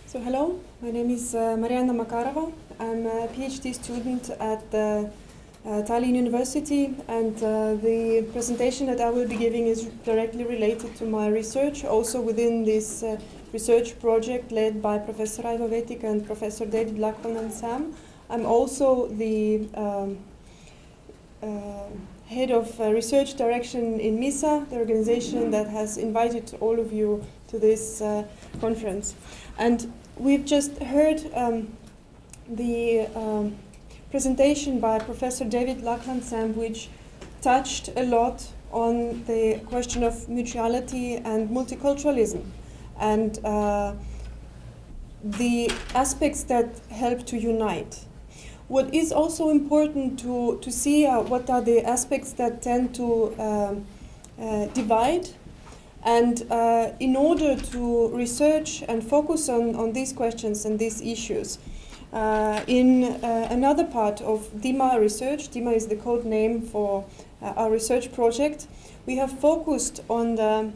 So hello, my name is Mariana Makarova. I'm a PhD student at the Tallinn University, and the presentation that I will be giving is directly related to my research, also within this research project led by Professor Aivo Vetik and Professor David Lachlan and Sam. I'm also the head of research direction in MISA, the organization that has invited all of you to this conference. And we've just heard the presentation by Professor David Lachlan-Sam, which touched a lot on the question of mutuality and multiculturalism, and the aspects that help to unite. What is also important to see what are the aspects that tend to divide. And in order to research and focus on these questions and these issues, in another part of DIMA research, DIMA is the code name for our research project, we have focused on the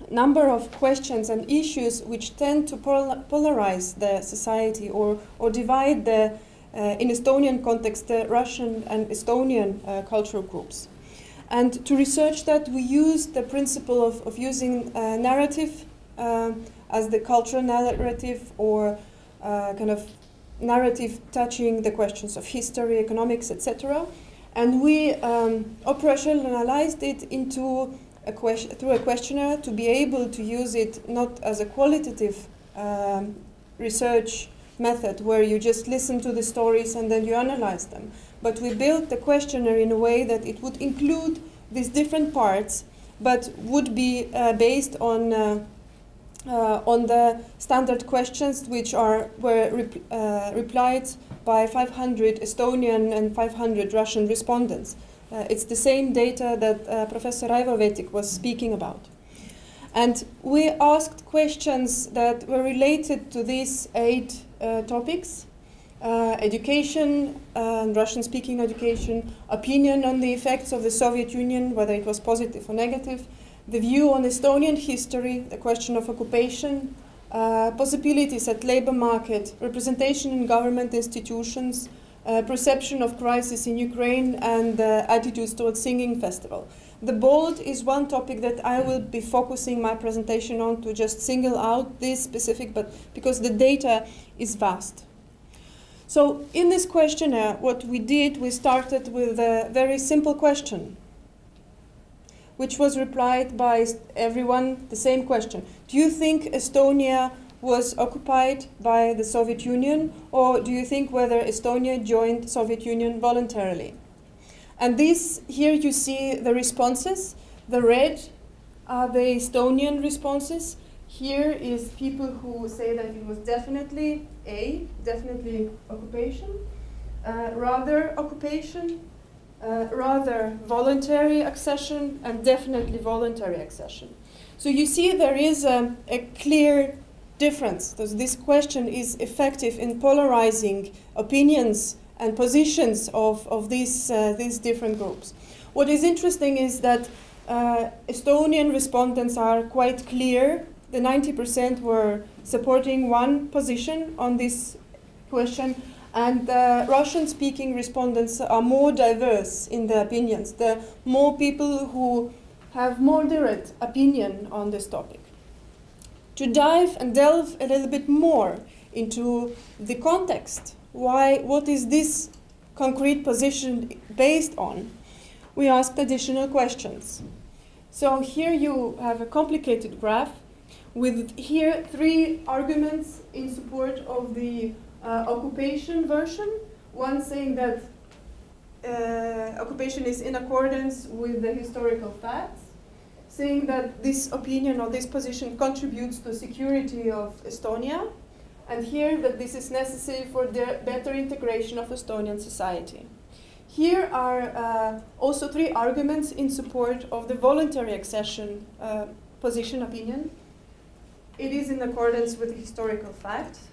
number of questions and issues which tend to polarize the society or divide the, in Estonian context, the Russian and Estonian cultural groups. And to research that, we used the principle of using narrative as the cultural narrative, or kind of narrative touching the questions of history, economics, etc. And we operationalized it into through a questionnaire to be able to use it not as a qualitative research method where you just listen to the stories and then you analyze them. But we built the questionnaire in a way that it would include these different parts, but would be based on the standard questions which were replied by 500 Estonian and 500 Russian respondents. It's the same data that Professor Aivo Vetik was speaking about. And we asked questions that were related to these 8 topics: education, Russian-speaking education, opinion on the effects of the Soviet Union, whether it was positive or negative, the view on Estonian history, the question of occupation, possibilities at labor market, representation in government institutions, perception of crisis in Ukraine, and attitudes towards singing festival. The bold is one topic that I will be focusing my presentation on, to just single out this specific, but because the data is vast. So in this questionnaire, what we did, we started with a very simple question, which was replied by everyone, the same question. Do you think Estonia was occupied by the Soviet Union, or do you think whether Estonia joined Soviet Union voluntarily? And this, here you see the responses. The red are the Estonian responses. Here is people who say that it was definitely definitely occupation, rather occupation, rather voluntary accession, and definitely voluntary accession. So you see there is a clear difference. This question is effective in polarizing opinions and positions of these different groups. What is interesting is that Estonian respondents are quite clear. The 90% were supporting one position on this question, and the Russian-speaking respondents are more diverse in their opinions. There are more people who have moderate opinion on this topic. To dive and delve a little bit more into the context, what is this concrete position based on, we asked additional questions. So here you have a complicated graph with here 3 arguments in support of the occupation version. One saying that occupation is in accordance with the historical facts, saying that this opinion or this position contributes to security of Estonia, and here that this is necessary for the better integration of Estonian society. Here are also 3 arguments in support of the voluntary accession position opinion. It is in accordance with historical facts.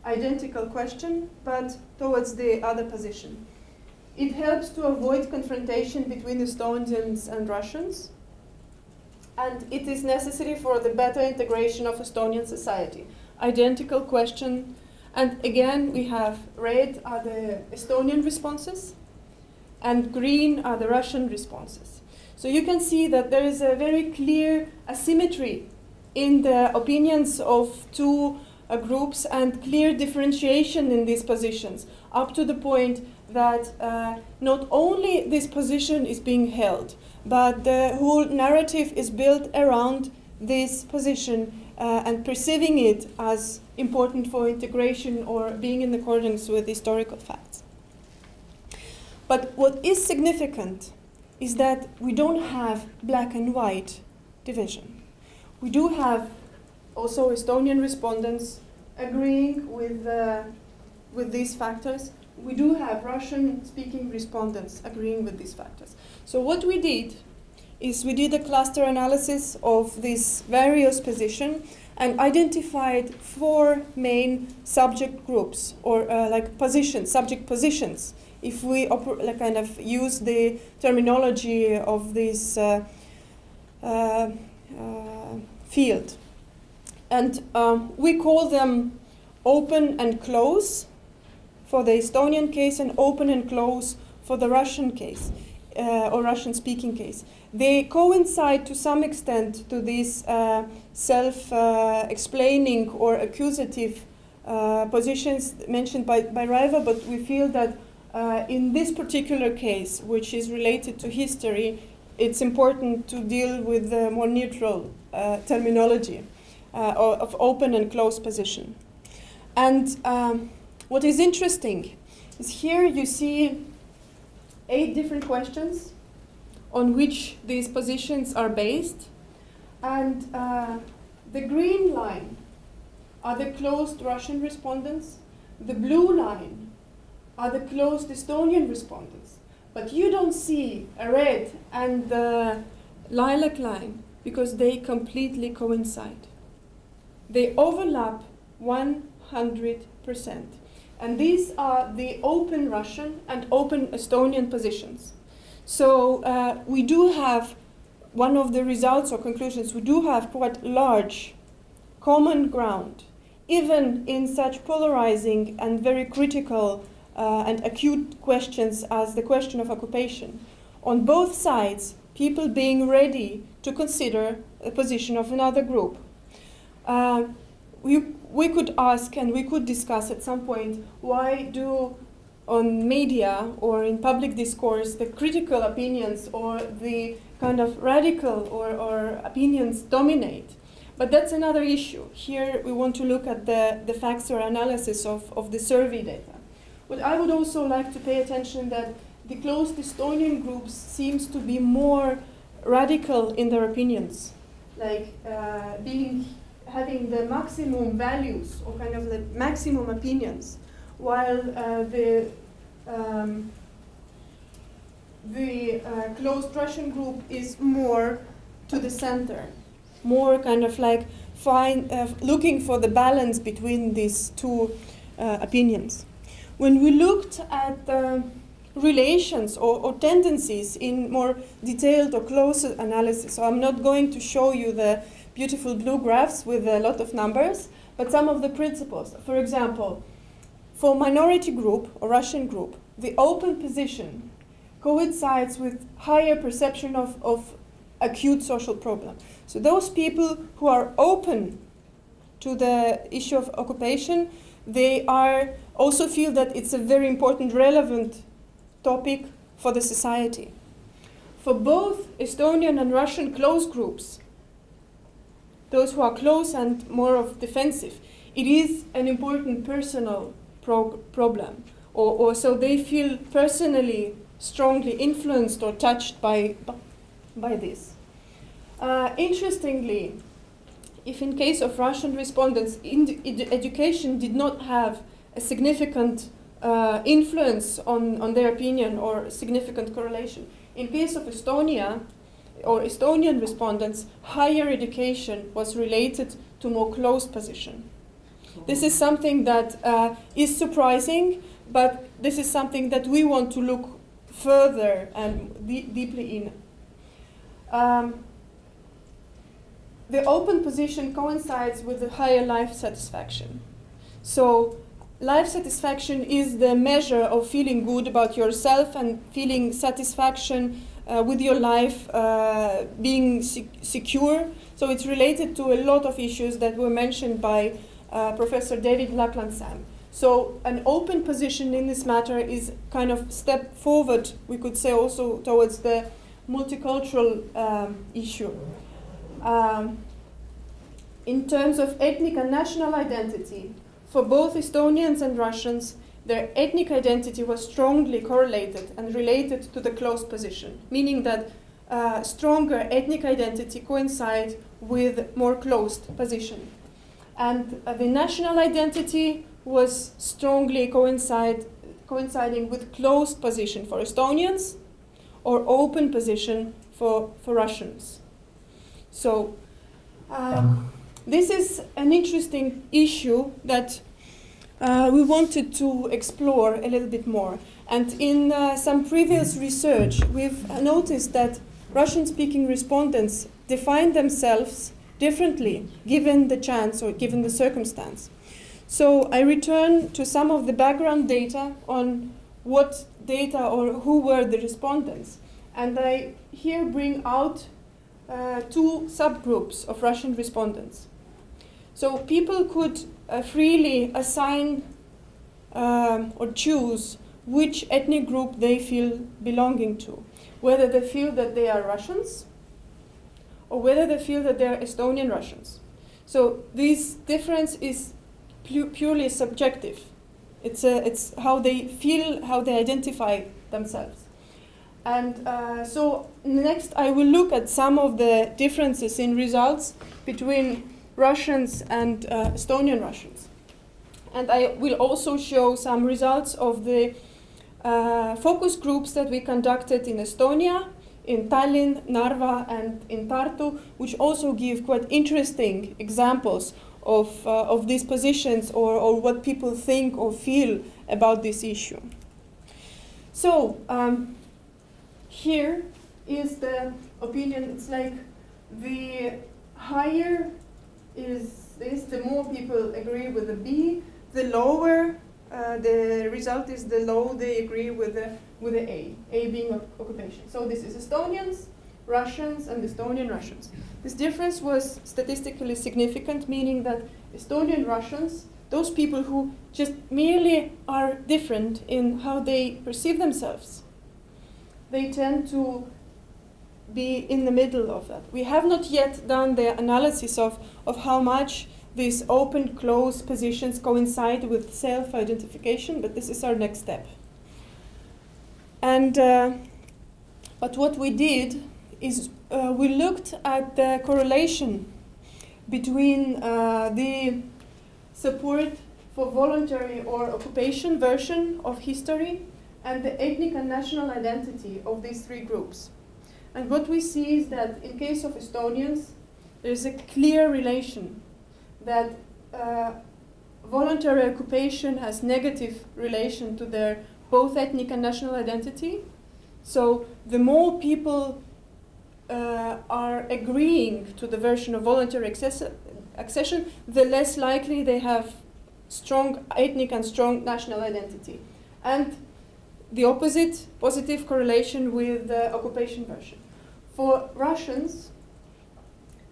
Identical question, but towards the other position. It helps to avoid confrontation between Estonians and Russians. And it is necessary for the better integration of Estonian society. identical question. And again, we have red are the Estonian responses, and green are the Russian responses. So you can see that there is a very clear asymmetry in the opinions of two groups and clear differentiation in these positions, up to the point that not only this position is being held, but the whole narrative is built around this position and perceiving it as important for integration or being in accordance with historical facts. But what is significant is that we don't have black and white division. We do have also Estonian respondents agreeing with these factors. We do have Russian-speaking respondents agreeing with these factors. So what we did is we did a cluster analysis of these various positions and identified 4 main subject groups, or like positions, subject positions, if we kind of use the terminology of this field. And we call them open and close for the Estonian case and open and close for the Russian case or Russian-speaking case. They coincide to some extent to these self-explaining or accusative positions mentioned by Raivo, but we feel that in this particular case, which is related to history, it's important to deal with the more neutral terminology of open and closed position. And what is interesting is here you see 8 different questions on which these positions are based. And the green line are the closed Russian respondents. The blue line are the closed Estonian respondents. But you don't see a red and the lilac line because they completely coincide. They overlap 100%. And these are the open Russian and open Estonian positions. So we do have one of the results or conclusions, we do have quite large common ground, even in such polarizing and very critical and acute questions as the question of occupation. On both sides, people being ready to consider the position of another group. We could ask and we could discuss at some point, why do on media or in public discourse the critical opinions or the kind of radical or opinions dominate? But that's another issue. Here we want to look at the facts or analysis of the survey data. But I would also like to pay attention that the closed Estonian groups seems to be more radical in their opinions, like having the maximum values or kind of the maximum opinions, while the closed Russian group is more to the center, more kind of like looking for the balance between these two opinions. When we looked at relations or tendencies in more detailed or closer analysis, so I'm not going to show you the beautiful blue graphs with a lot of numbers, but some of the principles. For example, for minority group or Russian group, the open position coincides with higher perception of acute social problem. So those people who are open to the issue of occupation, they also feel that it's a very important, relevant topic for the society. For both Estonian and Russian closed groups, those who are close and more of defensive, it is an important personal problem, or so they feel personally strongly influenced or touched by this. Interestingly, if in case of Russian respondents, education did not have a significant influence on their opinion or significant correlation. In case of Estonia, or Estonian respondents, higher education was related to more closed position. This is something that is surprising, but this is something that we want to look further and deeply in. the open position coincides with the higher life satisfaction. So life satisfaction is the measure of feeling good about yourself and feeling satisfaction with your life, being secure. So it's related to a lot of issues that were mentioned by Professor David Lackland-Sam. So an open position in this matter is kind of step forward, we could say, also towards the multicultural issue. In terms of ethnic and national identity, for both Estonians and Russians, their ethnic identity was strongly correlated and related to the closed position, meaning that stronger ethnic identity coincides with more closed position. And the national identity was strongly coinciding with closed position for Estonians or open position for Russians. So this is an interesting issue that we wanted to explore a little bit more. And in some previous research, we've noticed that Russian-speaking respondents define themselves differently given the chance or given the circumstance. So I return to some of the background data on what data or who were the respondents. And I here bring out two subgroups of Russian respondents. So people could freely assign or choose which ethnic group they feel belonging to, whether they feel that they are Russians or whether they feel that they are Estonian Russians. So this difference is purely subjective. It's how they feel, how they identify themselves. And so next I will look at some of the differences in results between Russians and Estonian Russians. And I will also show some results of the focus groups that we conducted in Estonia, in Tallinn, Narva, and in Tartu, which also give quite interesting examples of these positions or what people think or feel about this issue. So here is the opinion. It's like the higher is this, the more people agree with the B, the lower the result is the low they agree with the A being occupation. So this is Estonians, Russians, and Estonian Russians. This difference was statistically significant, meaning that Estonian Russians, those people who just merely are different in how they perceive themselves, they tend to be in the middle of that. We have not yet done the analysis of how much these open-closed positions coincide with self-identification, but this is our next step. And but what we did is we looked at the correlation between the support for voluntary or occupation version of history and the ethnic and national identity of these three groups. And what we see is that in case of Estonians, there's a clear relation that voluntary occupation has negative relation to their both ethnic and national identity. So the more people are agreeing to the version of voluntary accession, the less likely they have strong ethnic and strong national identity. And the opposite, positive correlation with the occupation version. For Russians,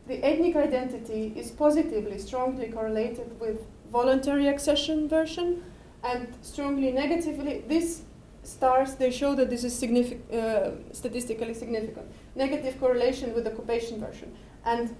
the ethnic identity is positively, strongly correlated with voluntary accession version, and strongly negatively, these stars, they show that this is statistically significant. Negative correlation with occupation version. And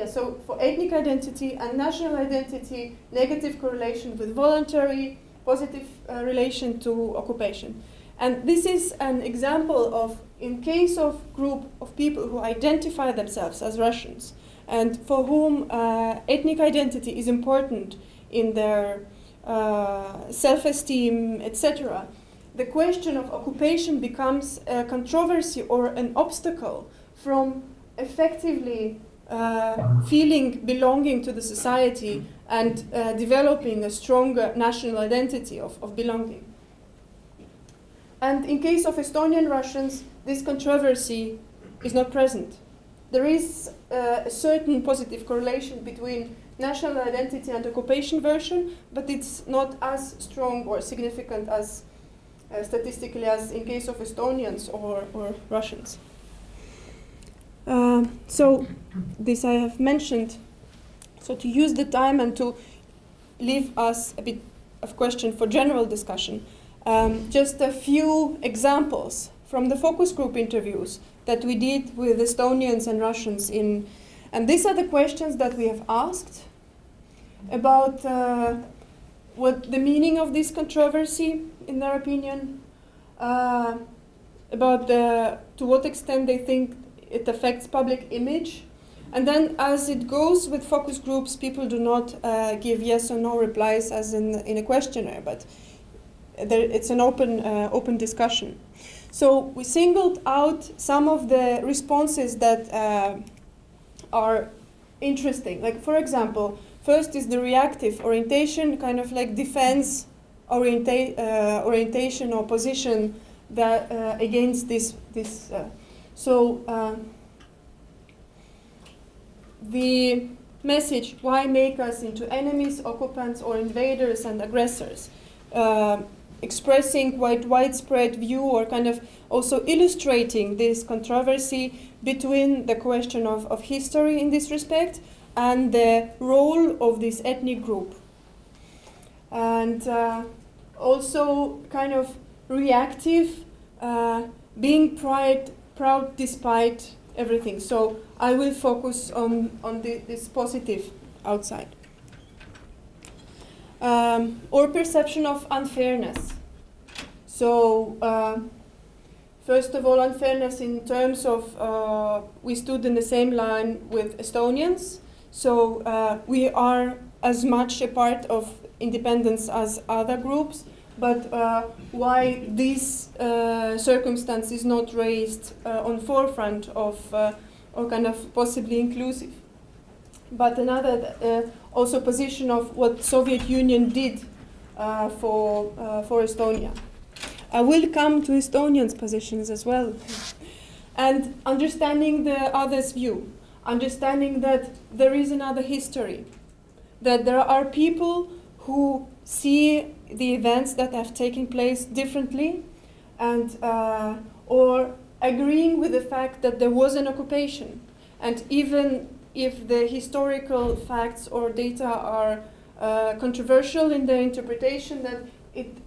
so for ethnic identity and national identity, negative correlation with voluntary, positive relation to occupation. And this is an example of, in case of group of people who identify themselves as Russians and for whom ethnic identity is important in their self-esteem, etc., the question of occupation becomes a controversy or an obstacle from effectively feeling belonging to the society and developing a stronger national identity of belonging. And in case of Estonian Russians, this controversy is not present. there is a certain positive correlation between national identity and occupation version, but it's not as strong or significant as statistically as in case of Estonians or Russians. So this I have mentioned. So to use the time and to leave us a bit of question for general discussion, just a few examples from the focus group interviews that we did with Estonians and Russians and these are the questions that we have asked about what the meaning of this controversy in their opinion, about to what extent they think it affects public image. And then as it goes with focus groups, people do not give yes or no replies as in a questionnaire, but it's an open discussion. So we singled out some of the responses that are interesting. Like, for example, first is the reactive orientation, kind of like defense orientation or position that against this. The message, why make us into enemies, occupants, or invaders and aggressors? Expressing quite widespread view or kind of also illustrating this controversy between the question of history in this respect and the role of this ethnic group. And also kind of reactive, being proud despite everything. So I will focus on this positive outside. Or perception of unfairness. So first of all, unfairness in terms of we stood in the same line with Estonians. So we are as much a part of independence as other groups, but why this circumstance is not raised on forefront of or kind of possibly inclusive. But another also position of what Soviet Union did for Estonia. I will come to Estonians' positions as well. And understanding the other's view, understanding that there is another history, that there are people who see the events that have taken place differently, and or agreeing with the fact that there was an occupation. And even if the historical facts or data are controversial in their interpretation, that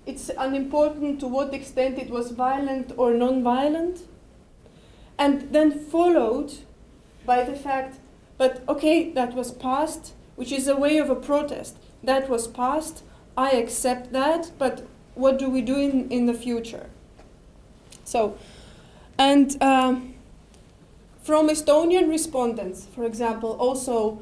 it's unimportant to what extent it was violent or non-violent, and then followed by the fact, but okay, that was past, which is a way of a protest. That was past, I accept that, but what do we do in the future? So, and from Estonian respondents, for example, also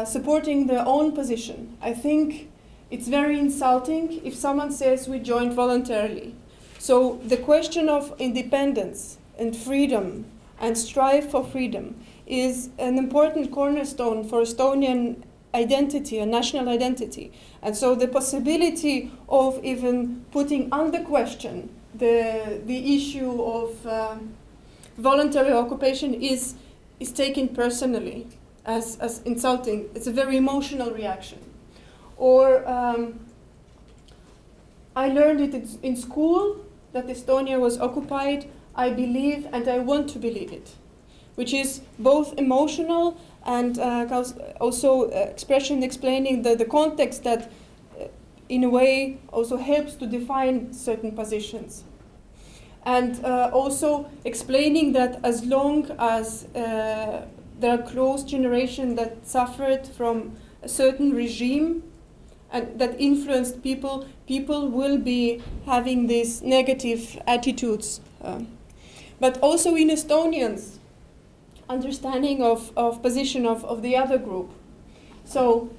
supporting their own position. I think it's very insulting if someone says we joined voluntarily. So the question of independence and freedom and strive for freedom is an important cornerstone for Estonian identity and national identity. And so the possibility of even putting under question the issue of voluntary occupation is taken personally as insulting. It's a very emotional reaction. Or I learned it in school that Estonia was occupied. I believe and I want to believe it, which is both emotional and also expression explaining the context that in a way also helps to define certain positions. And also explaining that as long as there are close generation that suffered from a certain regime and that influenced people, people will be having these negative attitudes. But also in Estonians, understanding of position of the other group. So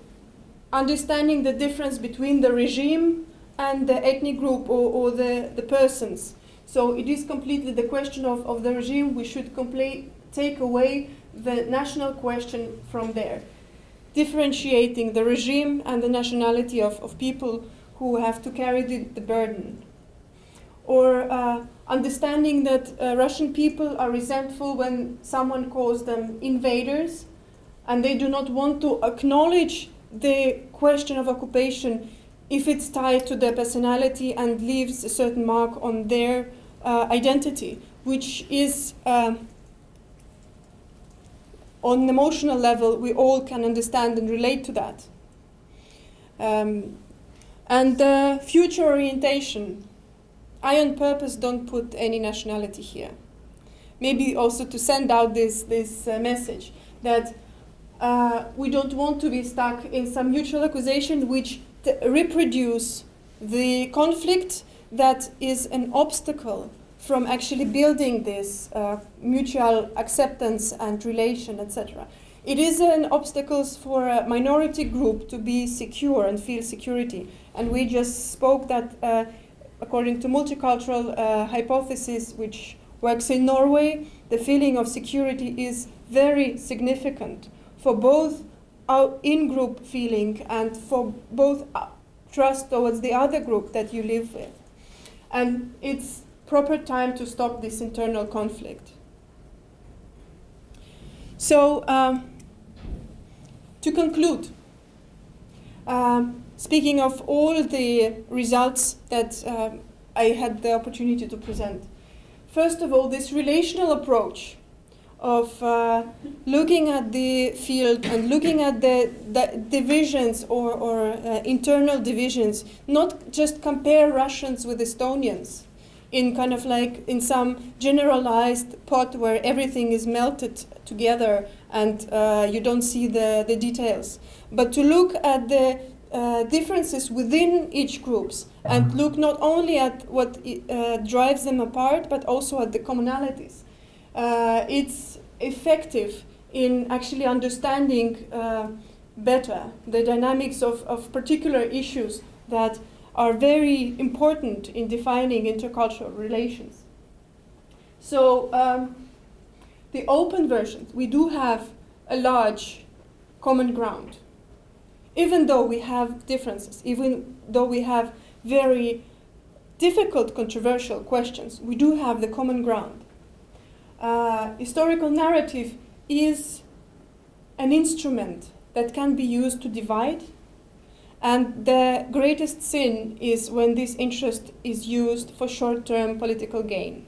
understanding the difference between the regime and the ethnic group or the persons. So it is completely the question of the regime. We should take away the national question from there, differentiating the regime and the nationality of people who have to carry the burden. or understanding that Russian people are resentful when someone calls them invaders, and they do not want to acknowledge the question of occupation if it's tied to their personality and leaves a certain mark on their identity, which is on an emotional level, we all can understand and relate to that. And future orientation. I on purpose don't put any nationality here. Maybe also to send out this message that we don't want to be stuck in some mutual accusation which reproduce the conflict that is an obstacle from actually building this mutual acceptance and relation, etc. It is an obstacle for a minority group to be secure and feel security. And we just spoke that according to multicultural hypothesis, which works in Norway, the feeling of security is very significant for both our in-group feeling and for both trust towards the other group that you live with. And it's proper time to stop this internal conflict. So, to conclude, speaking of all the results that I had the opportunity to present, first of all, this relational approach of looking at the field and looking at the divisions or internal divisions, not just compare Russians with Estonians in kind of like in some generalized pot where everything is melted together and you don't see the details, but to look at the differences within each groups and look not only at what drives them apart, but also at the commonalities. It's effective in actually understanding better the dynamics of particular issues that are very important in defining intercultural relations. So the open versions, we do have a large common ground. Even though we have differences, even though we have very difficult, controversial questions, we do have the common ground. Historical narrative is an instrument that can be used to divide, and the greatest sin is when this interest is used for short-term political gain.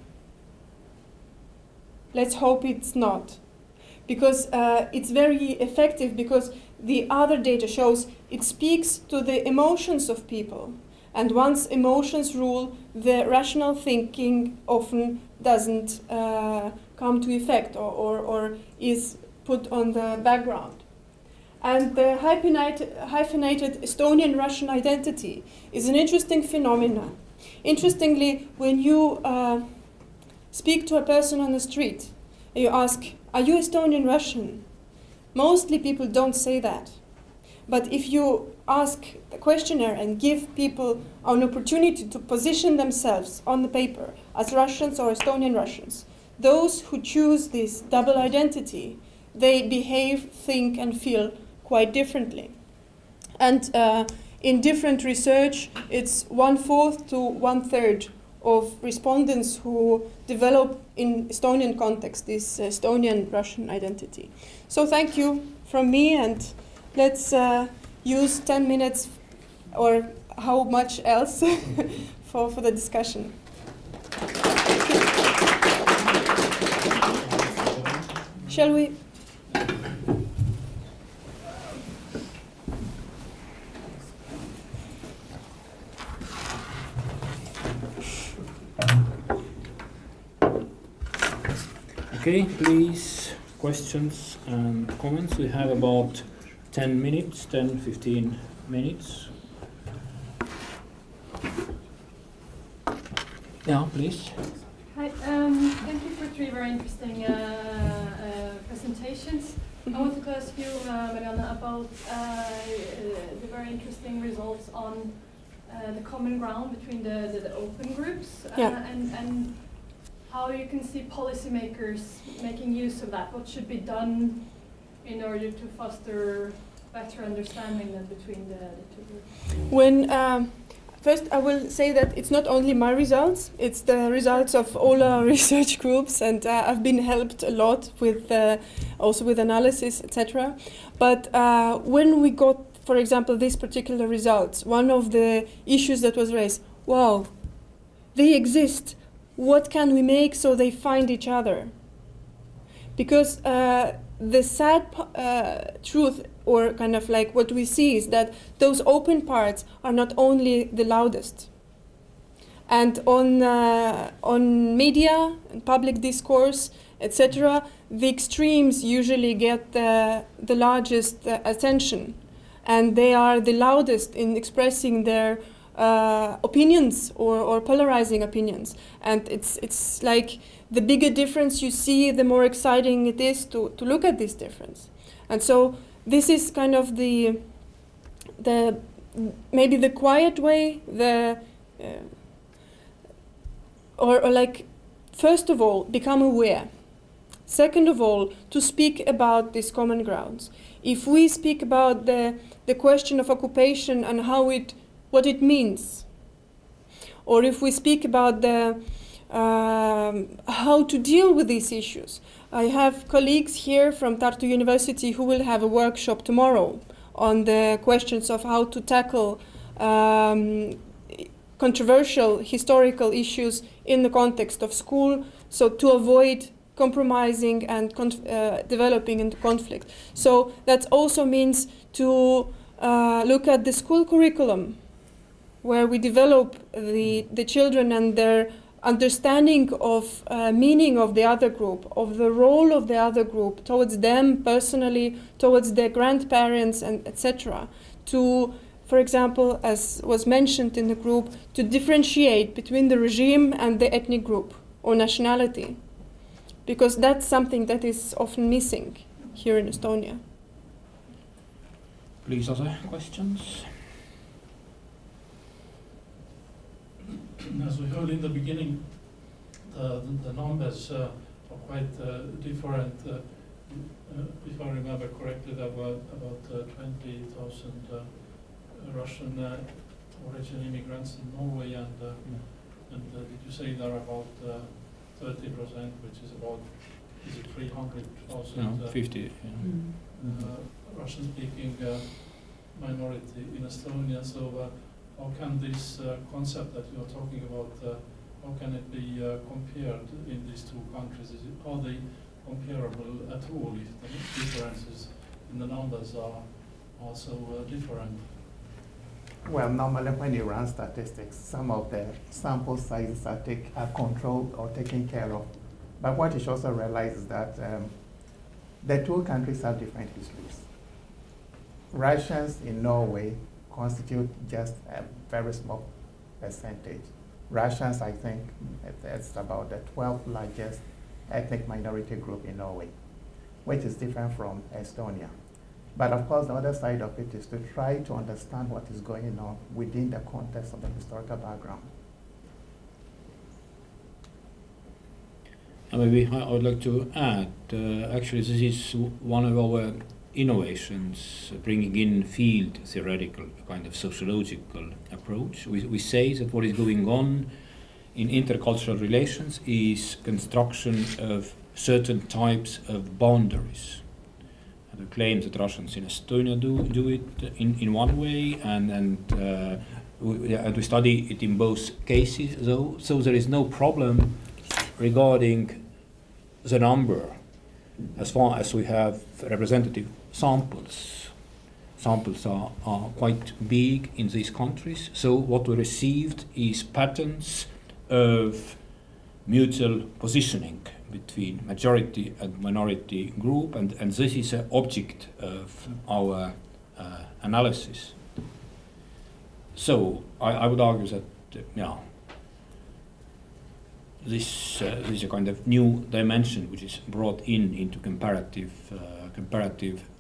Let's hope it's not, because it's very effective, because the other data shows it speaks to the emotions of people. And once emotions rule, the rational thinking often doesn't come to effect or is put on the background. And the hyphenated Estonian-Russian identity is an interesting phenomenon. Interestingly, when you speak to a person on the street, and you ask, are you Estonian-Russian? Mostly people don't say that. But if you ask the questionnaire and give people an opportunity to position themselves on the paper as Russians or Estonian Russians, those who choose this double identity, they behave, think, and feel quite differently. And in different research, it's 1/4 to 1/3 of respondents who develop in Estonian context this Estonian Russian identity. So thank you from me, and let's use 10 minutes or how much else for the discussion. Shall we? Okay, please, questions and comments. We have about 10 minutes, 10-15 minutes. Yeah, please. Hi, thank you for 3 very interesting presentations. I wanted to ask you, Marianne, about the very interesting results on the common ground between the open groups and how you can see policymakers making use of that. What should be done in order to foster better understanding between the two groups? When first, I will say that it's not only my results, it's the results of all our research groups, and I've been helped a lot with also with analysis, etc. But when we got, for example, these particular results, one of the issues that was raised, wow, they exist. What can we make so they find each other? Because the sad truth, or kind of like what we see, is that those open parts are not only the loudest. And on media and public discourse, etc., the extremes usually get the largest attention, and they are the loudest in expressing their opinions or polarizing opinions. And it's like the bigger difference you see, the more exciting it is to look at this difference. And so this is kind of the maybe the quiet way, or like, first of all, become aware. Second of all, to speak about these common grounds. If we speak about the question of occupation and what it means, or if we speak about how to deal with these issues. I have colleagues here from Tartu University who will have a workshop tomorrow on the questions of how to tackle controversial historical issues in the context of school, so to avoid compromising and developing into conflict. So that also means to look at the school curriculum, where we develop the children and their understanding of meaning of the other group, of the role of the other group towards them personally, towards their grandparents, and etc. To, for example, as was mentioned in the group, to differentiate between the regime and the ethnic group or nationality, because that's something that is often missing here in Estonia. Please, other questions? As we heard in the beginning, the numbers are quite different. If I remember correctly, there were about 20,000 Russian origin immigrants in Norway, and did you say there are about 30%, which is about, is it 300,000? No, 50. Yeah. Russian-speaking minority in Estonia. So how can this concept that you are talking about, how can it be compared in these two countries? Are they comparable at all if the differences in the numbers are also different? Well, normally when you run statistics, some of the sample sizes are controlled or taken care of. But what you should also realize is that the two countries have different histories. Russians in Norway constitute just a very small percentage. Russians, I think, it's about the 12th largest ethnic minority group in Norway, which is different from Estonia. But of course, the other side of it is to try to understand what is going on within the context of the historical background. And maybe I would like to add, actually this is one of our innovations, bringing in field theoretical, kind of sociological approach. We say that what is going on in intercultural relations is construction of certain types of boundaries. And we claim that Russians in Estonia do it in one way, and we study it in both cases, though, so there is no problem regarding the number as far as we have representative samples. Samples are quite big in these countries, so what we received is patterns of mutual positioning between majority and minority group, and this is an object of our analysis. So I would argue that this is a kind of new dimension which is brought into comparative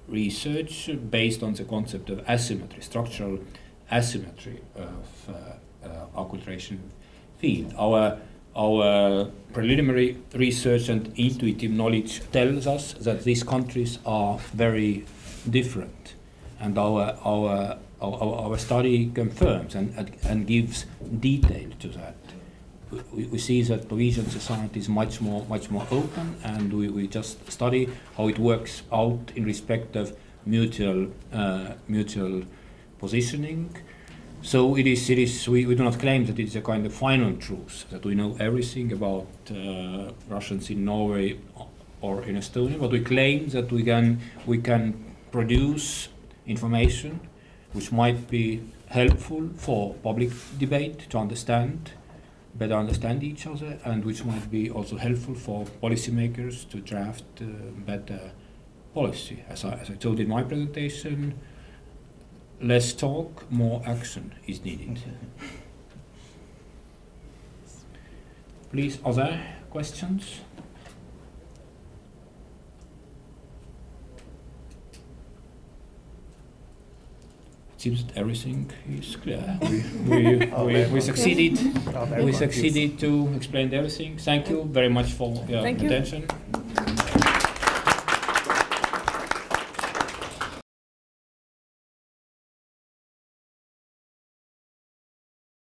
research based on the concept of asymmetry, structural asymmetry of acculturation field. Our preliminary research and intuitive knowledge tells us that these countries are very different, and our study confirms and gives detail to that. We see that Norwegian society is much more open, and we just study how it works out in respect of mutual positioning. So it is. We do not claim that it is a kind of final truth, that we know everything about Russians in Norway or in Estonia, but we claim that we can produce information which might be helpful for public debate to better understand each other, and which might be also helpful for policymakers to draft better policy. As I told in my presentation, less talk, more action is needed. Please, other questions? It seems that everything is clear. We succeeded. Oh, very We confused. succeeded to explain everything. Thank you very much for your Thank you. attention.